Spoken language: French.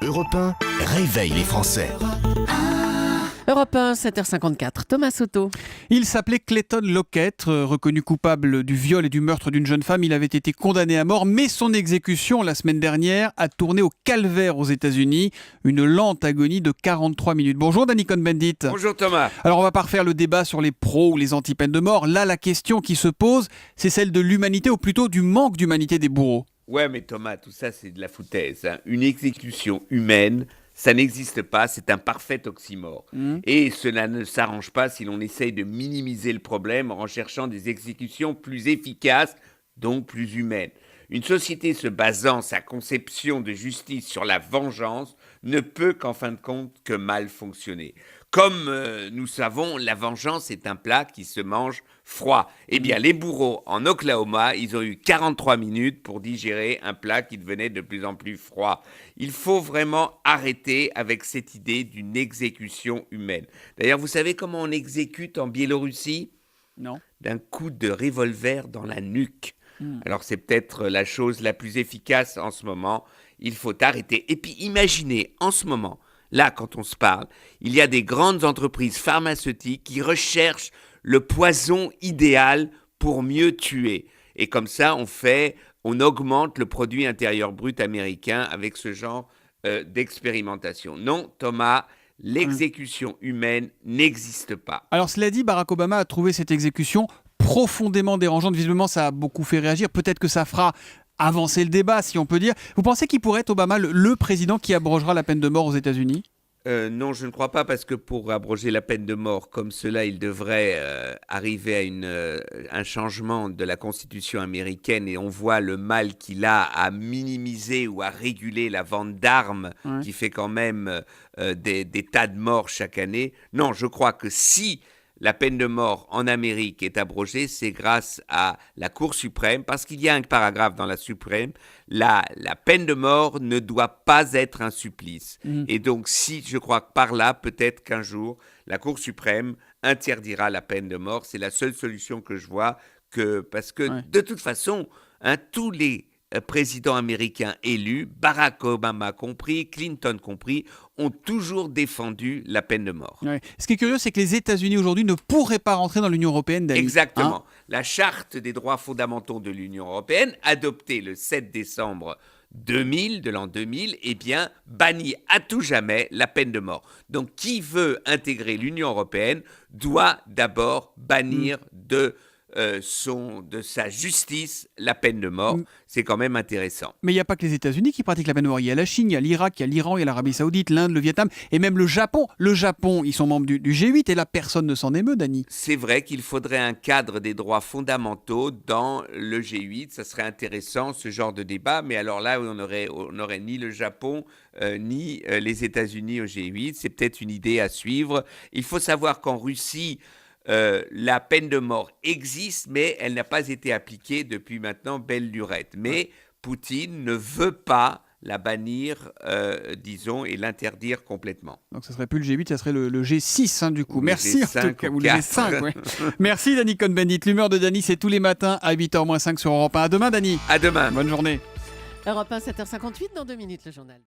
Europe 1 réveille les Français. Europe 1, 7h54, Thomas Soto. Il s'appelait Clayton Lockett, reconnu coupable du viol et du meurtre d'une jeune femme. Il avait été condamné à mort, mais son exécution, la semaine dernière, a tourné au calvaire aux États-Unis. Une lente agonie de 43 minutes. Bonjour Danny Cohn-Bendit. Bonjour Thomas. Alors on va pas refaire le débat sur les pros ou les anti-peines de mort. Là, la question qui se pose, c'est celle de l'humanité, ou plutôt du manque d'humanité des bourreaux. Ouais, mais Thomas, tout ça c'est de la foutaise, hein. Une exécution humaine, ça n'existe pas, c'est un parfait oxymore. Et cela ne s'arrange pas si l'on essaye de minimiser le problème en recherchant des exécutions plus efficaces, donc plus humaines. Une société se basant sa conception de justice sur la vengeance ne peut qu'en fin de compte que mal fonctionner. Comme nous savons, la vengeance est un plat qui se mange froid. Eh bien, les bourreaux en Oklahoma, ils ont eu 43 minutes pour digérer un plat qui devenait de plus en plus froid. Il faut vraiment arrêter avec cette idée d'une exécution humaine. D'ailleurs, vous savez comment on exécute en Biélorussie ? Non. D'un coup de revolver dans la nuque. Alors, c'est peut-être la chose la plus efficace en ce moment. Il faut arrêter. Et puis, imaginez, en ce moment, là, quand on se parle, il y a des grandes entreprises pharmaceutiques qui recherchent le poison idéal pour mieux tuer. Et comme ça, on augmente le produit intérieur brut américain avec ce genre d'expérimentation. Non, Thomas, l'exécution humaine n'existe pas. Alors cela dit, Barack Obama a trouvé cette exécution profondément dérangeante. Visiblement, ça a beaucoup fait réagir. Peut-être que ça fera avancer le débat, si on peut dire. Vous pensez qu'il pourrait être, Obama, le président qui abrogera la peine de mort aux États-Unis ? Non, je ne crois pas, parce que pour abroger la peine de mort comme cela, il devrait arriver à un changement de la Constitution américaine, et on voit le mal qu'il a à minimiser ou à réguler la vente d'armes, qui fait quand même des tas de morts chaque année. Non, je crois que si la peine de mort en Amérique est abrogée, c'est grâce à la Cour suprême, parce qu'il y a un paragraphe dans la suprême, la peine de mort ne doit pas être un supplice. Et donc, je crois que par là, peut-être qu'un jour, la Cour suprême interdira la peine de mort. C'est la seule solution que je vois, parce que de toute façon, tous les présidents américains élus, Barack Obama compris, Clinton compris, ont toujours défendu la peine de mort. Ouais. Ce qui est curieux, c'est que les États-Unis aujourd'hui ne pourraient pas rentrer dans l'Union européenne, Dany. Exactement. La charte des droits fondamentaux de l'Union européenne, adoptée le 7 décembre 2000, de l'an 2000, bannit à tout jamais la peine de mort. Donc, qui veut intégrer l'Union européenne doit d'abord bannir de sa justice la peine de mort. C'est quand même intéressant. Mais il n'y a pas que les États-Unis qui pratiquent la peine de mort. Il y a la Chine, il y a l'Irak, il y a l'Iran, il y a l'Arabie Saoudite, l'Inde, le Vietnam et même le Japon. Le Japon, ils sont membres du G8 et là, personne ne s'en émeut, Dany. C'est vrai qu'il faudrait un cadre des droits fondamentaux dans le G8. Ça serait intéressant, ce genre de débat. Mais alors là, on n'aurait ni le Japon ni les États-Unis au G8. C'est peut-être une idée à suivre. Il faut savoir qu'en Russie, la peine de mort existe, mais elle n'a pas été appliquée depuis maintenant belle lurette. Mais Poutine ne veut pas la bannir, et l'interdire complètement. Donc ça serait plus le G8, ça serait le G6 du coup. Ou Merci le en tout cas, G5 ou le G5. Ouais. Merci Danny Cohn-Bendit. L'humeur de Dany, c'est tous les matins à 8h-5 sur Europe 1. À demain Dany. À demain. Bonne journée. Europe 1, 7h58, dans 2 minutes le journal.